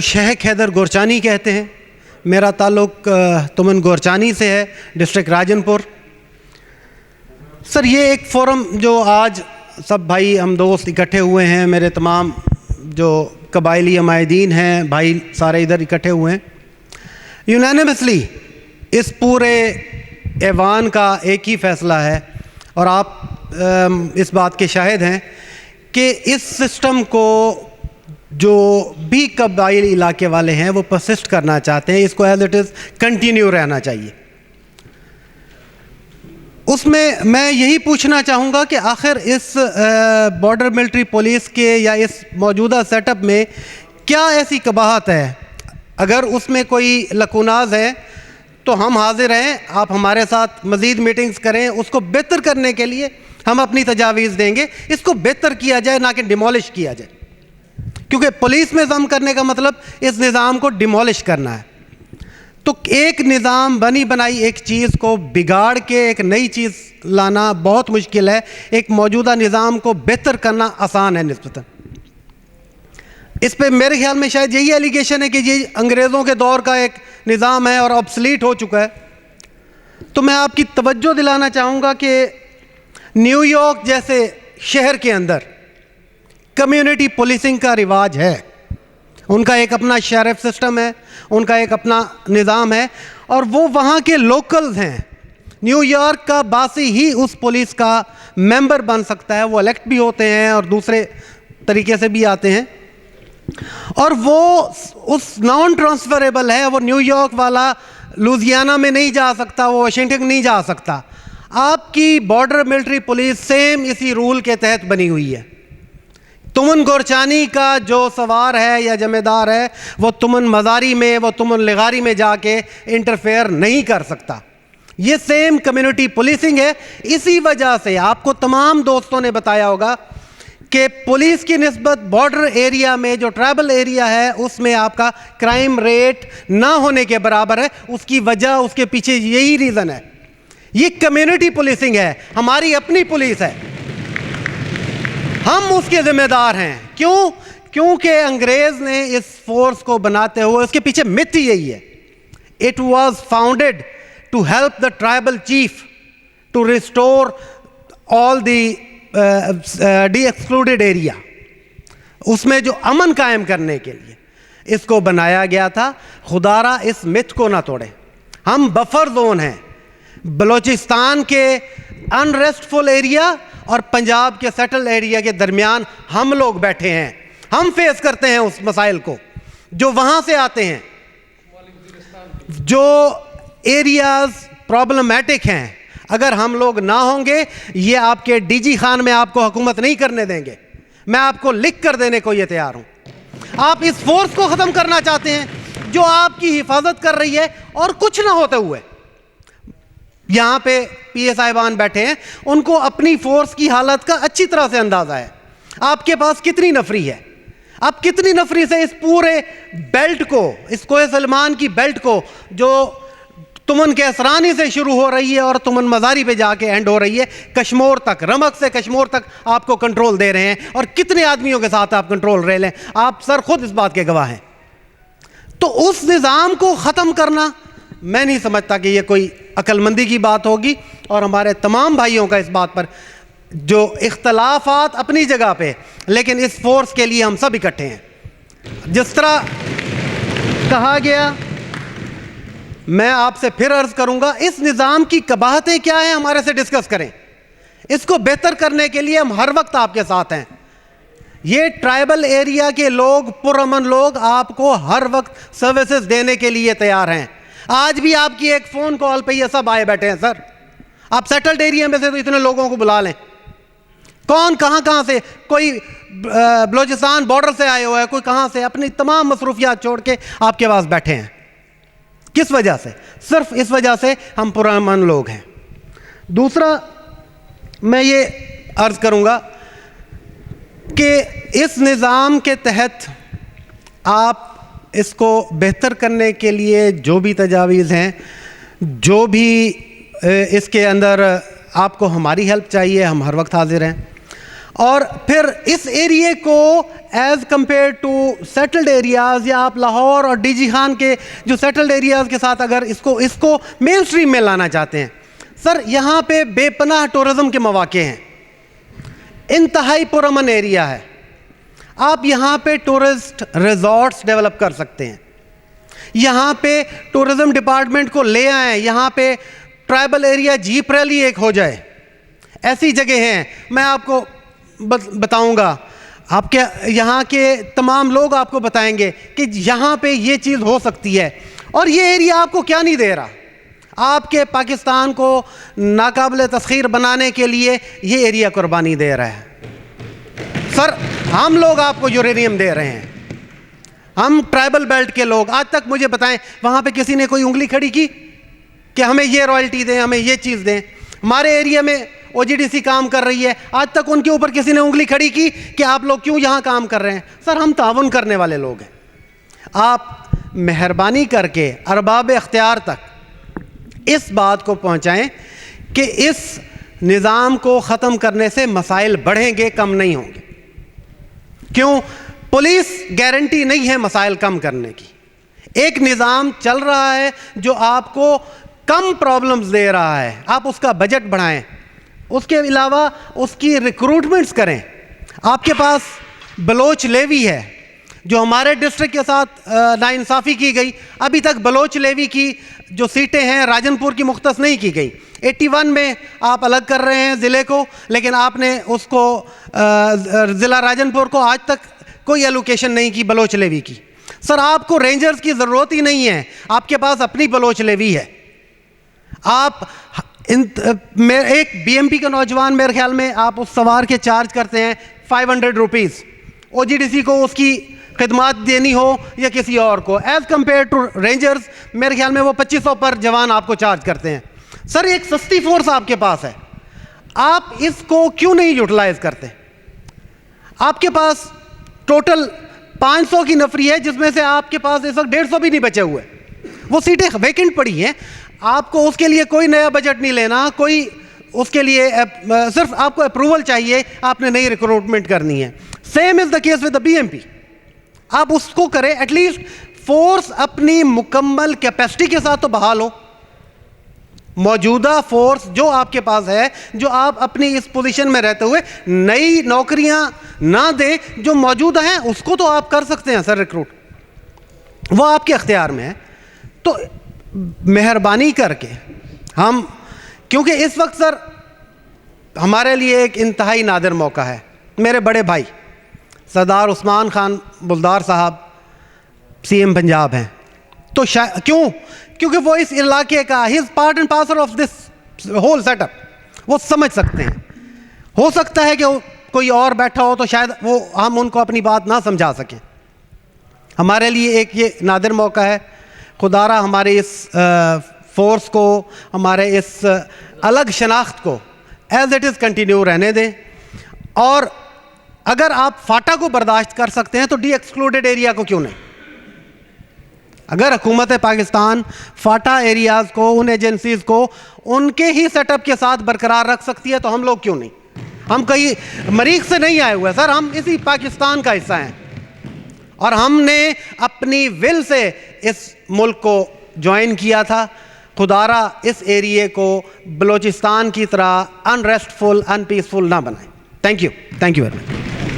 शेख हैदर गोरचानी कहते हैं। मेरा ताल्लुक़ तुमन गोरचानी से है, डिस्ट्रिक्ट राजनपुर। सर, ये एक फ़ोरम जो आज सब भाई हम दोस्त इकट्ठे हुए हैं, मेरे तमाम जो कबायली अमायदीन हैं भाई सारे इधर इकट्ठे हुए हैं, यूनानिमसली इस पूरे ऐवान का एक ही फ़ैसला है और आप इस बात के शाहिद हैं कि इस सिस्टम को जो भी कबायली इलाके वाले हैं वो परसिस्ट करना चाहते हैं, इसको एज इट इज़ कंटिन्यू रहना चाहिए। उसमें मैं यही पूछना चाहूँगा कि आखिर इस बॉर्डर मिलिट्री पुलिस के या इस मौजूदा सेटअप में क्या ऐसी कबाहत है? अगर उसमें कोई लकूनाज है तो हम हाजिर हैं, आप हमारे साथ मज़ीद मीटिंग्स करें, उसको बेहतर करने के लिए हम अपनी तजावीज़ देंगे। इसको बेहतर किया जाए, ना कि डिमोलिश किया जाए, क्योंकि पुलिस में ज़म करने का मतलब इस निज़ाम को डिमोलिश करना है। तो एक निज़ाम बनी बनाई एक चीज़ को बिगाड़ के एक नई चीज़ लाना बहुत मुश्किल है। एक मौजूदा निज़ाम को बेहतर करना आसान है निस्बतन। इस पे मेरे ख्याल में शायद यही एलिगेशन है कि ये अंग्रेज़ों के दौर का एक निज़ाम है और ऑब्सलीट हो चुका है। तो मैं आपकी तवज्जो दिलाना चाहूँगा कि न्यूयॉर्क जैसे शहर के अंदर कम्युनिटी पुलिसिंग का रिवाज है। उनका एक अपना शेरिफ सिस्टम है, उनका एक अपना निज़ाम है और वो वहाँ के लोकल्स हैं। न्यूयॉर्क का बासी ही उस पुलिस का मेंबर बन सकता है। वो इलेक्ट भी होते हैं और दूसरे तरीके से भी आते हैं और वो उस नॉन ट्रांसफरेबल है। वो न्यूयॉर्क वाला लुजियाना में नहीं जा सकता, वो वाशिंगटन नहीं जा सकता। आपकी बॉर्डर मिलिट्री पुलिस सेम इसी रूल के तहत बनी हुई है। तुमन गोरचानी का जो सवार है या जमेदार है वो तुमन मज़ारी में, वो तुमन लिगारी में जाके इंटरफेयर नहीं कर सकता। ये सेम कम्युनिटी पुलिसिंग है। इसी वजह से आपको तमाम दोस्तों ने बताया होगा कि पुलिस की निस्बत बॉर्डर एरिया में जो ट्राइबल एरिया है उसमें आपका क्राइम रेट ना होने के बराबर है। उसकी वजह, उसके पीछे यही रीज़न है। ये कम्युनिटी पुलिसिंग है, हमारी अपनी पुलिस है, हम उसके ज़िम्मेदार हैं। क्यों? क्योंकि अंग्रेज़ ने इस फोर्स को बनाते हुए, उसके पीछे मिथ ही यही है। It was founded to help the tribal chief to restore all the de excluded area. उसमें जो अमन कायम करने के लिए इसको बनाया गया था। खुदारा इस मिथ को ना तोड़े। हम बफर जोन हैं। बलोचिस्तान के अनरेस्टफुल एरिया और पंजाब के सेटल एरिया के दरमियान हम लोग बैठे हैं। हम फेस करते हैं उस मसाइल को जो वहाँ से आते हैं। जो एरियाज प्रॉब्लमैटिक हैं, अगर हम लोग ना होंगे, ये आपके डीजी खान में आपको हुकूमत नहीं करने देंगे। मैं आपको लिख कर देने को ये तैयार हूँ। आप इस फोर्स को ख़त्म करना चाहते हैं जो आपकी हिफाजत कर रही है और कुछ ना होते हुए। यहाँ पे पीए साहिबान बैठे हैं, उनको अपनी फोर्स की हालत का अच्छी तरह से अंदाज़ा है। आपके पास कितनी नफरी है, आप कितनी नफरी से इस पूरे बेल्ट को, इस कोहे सलमान की बेल्ट को जो तुमन के असरानी से शुरू हो रही है और तुमन मज़ारी पे जाके एंड हो रही है, कश्मीर तक, रमक से कश्मीर तक आपको कंट्रोल दे रहे हैं। और कितने आदमियों के साथ आप कंट्रोल रह लें, आप सर खुद इस बात के गवाह हैं। तो उस निज़ाम को ख़त्म करना, मैं नहीं समझता कि ये कोई अक्लमंदी की बात होगी। और हमारे तमाम भाइयों का इस बात पर जो इख्तलाफात अपनी जगह पे, लेकिन इस फोर्स के लिए हम सब इकट्ठे हैं। जिस तरह कहा गया, मैं आपसे फिर अर्ज़ करूंगा, इस निज़ाम की कबाहतें क्या हैं हमारे से डिस्कस करें। इसको बेहतर करने के लिए हम हर वक्त आपके साथ हैं। ये ट्राइबल एरिया के लोग, पुरअमन लोग, आपको हर वक्त सर्विसेज देने के लिए तैयार हैं। आज भी आपकी एक फ़ोन कॉल पे ये सब आए बैठे हैं। सर, आप सेटल्ड एरिया में से तो इतने लोगों को बुला लें। कौन कहाँ से, कोई बलोचिस्तान बॉर्डर से आए हुए हैं, कोई कहाँ से, अपनी तमाम मसरूफियात छोड़ के आपके पास बैठे हैं। किस वजह से? सिर्फ इस वजह से हम पुरअमन लोग हैं। दूसरा, मैं ये अर्ज़ करूँगा कि इस निज़ाम के तहत आप इसको बेहतर करने के लिए जो भी तजावीज़ हैं, जो भी इसके अंदर आपको हमारी हेल्प चाहिए, हम हर वक्त हाजिर हैं। और फिर इस एरिए को as compare to settled areas, या आप लाहौर और डीजी खान के जो सेटल्ड एरियाज़ के साथ अगर इसको मेन स्ट्रीम में लाना चाहते हैं, सर यहाँ पे बेपनाह टूरिज़म के मौके हैं, इंतहाई पुरअमन एरिया है। आप यहाँ पे टूरिस्ट रिजॉर्ट्स डेवलप कर सकते हैं, यहाँ पे टूरिज़्म डिपार्टमेंट को ले आएँ, यहाँ पे ट्राइबल एरिया जीप रैली एक हो जाए। ऐसी जगह हैं, मैं आपको बताऊंगा, आपके यहाँ के तमाम लोग आपको बताएंगे कि यहाँ पे ये चीज़ हो सकती है। और ये एरिया आपको क्या नहीं दे रहा, आपके पाकिस्तान को नाकाबिल तस्खीर बनाने के लिए ये एरिया कुर्बानी दे रहा है। सर हम लोग आपको यूरेनियम दे रहे हैं, हम ट्राइबल बेल्ट के लोग। आज तक मुझे बताएं वहाँ पे किसी ने कोई उंगली खड़ी की कि हमें ये रॉयल्टी दें, हमें ये चीज़ दें। हमारे एरिया में OGDC काम कर रही है, आज तक उनके ऊपर किसी ने उंगली खड़ी की कि आप लोग क्यों यहाँ काम कर रहे हैं? सर हम ताउन करने वाले लोग हैं। आप मेहरबानी करके अरबाब इख्तियार तक इस बात को पहुँचाएं कि इस निज़ाम को ख़त्म करने से मसाइल बढ़ेंगे, कम नहीं होंगे। क्यों? पुलिस गारंटी नहीं है मसाइल कम करने की। एक निज़ाम चल रहा है जो आपको कम प्रॉब्लम्स दे रहा है, आप उसका बजट बढ़ाएं, उसके अलावा उसकी रिक्रूटमेंट्स करें। आपके पास बलोच लेवी है जो हमारे डिस्ट्रिक्ट के साथ नाइंसाफ़ी की गई। अभी तक बलोच लेवी की जो सीटें हैं राजनपुर की मुख्तस नहीं की गई। 81 में आप अलग कर रहे हैं ज़िले को, लेकिन आपने उसको ज़िला राजनपुर को आज तक कोई एलोकेशन नहीं की बलोच लेवी की। सर आपको रेंजर्स की ज़रूरत ही नहीं है, आपके पास अपनी बलोच लेवी है। आप एक BMP का नौजवान, मेरे ख्याल में आप उस सवार के चार्ज करते हैं 500 रुपीज़। OGDC को उसकी खिदमात देनी हो या किसी और को, एज़ कम्पेयर टू रेंजर्स मेरे ख्याल में वो 2500 पर जवान आपको चार्ज करते हैं। सर एक सस्ती फोर्स आपके पास है, आप इसको क्यों नहीं यूटिलाइज करते? आपके पास टोटल 500 की नफरी है, जिसमें से आपके पास इस वक्त 150 भी नहीं बचे हुए, वो सीटें वैकेंट पड़ी हैं। आपको उसके लिए कोई नया बजट नहीं लेना, कोई उसके लिए सिर्फ आपको अप्रूवल चाहिए, आपने नई रिक्रूटमेंट करनी है। Same is the case with the BMP, आप उसको करें। एटलीस्ट फोर्स अपनी मुकम्मल कैपेसिटी के साथ तो बहाल हो। मौजूदा फोर्स जो आपके पास है, जो आप अपनी इस पोजीशन में रहते हुए नई नौकरियां ना दें, जो मौजूदा हैं उसको तो आप कर सकते हैं सर रिक्रूट, वो आपके अख्तियार में है। तो मेहरबानी करके हम, क्योंकि इस वक्त सर हमारे लिए एक इंतहाई नादिर मौका है। मेरे बड़े भाई सरदार उस्मान खान बुलदार साहब CM पंजाब हैं, तो क्यों? क्योंकि वो इस इलाके का, ही is part and parcel of this whole setup, वो समझ सकते हैं। हो सकता है कि कोई और बैठा हो तो शायद वो हम उनको अपनी बात ना समझा सकें। हमारे लिए एक ये नादिर मौका है। खुदारा हमारे इस फोर्स को, हमारे इस अलग शनाख्त को एज इट इज़ कंटिन्यू रहने दें। और अगर आप फाटा को बर्दाश्त कर सकते हैं तो डी एक्सक्लूडेड एरिया को क्यों नहीं? अगर हुकूमत पाकिस्तान फाटा एरियाज़ को, उन एजेंसीज़ को उनके ही सेटअप के साथ बरकरार रख सकती है तो हम लोग क्यों नहीं? हम कहीं मरीख से नहीं आए हुए सर, हम इसी पाकिस्तान का हिस्सा हैं और हमने अपनी विल से इस मुल्क को ज्वाइन किया था। खुदारा इस एरिए को बलोचिस्तान की तरह अनरेस्टफुल, अनपीसफुल ना बनाए। Thank you very much.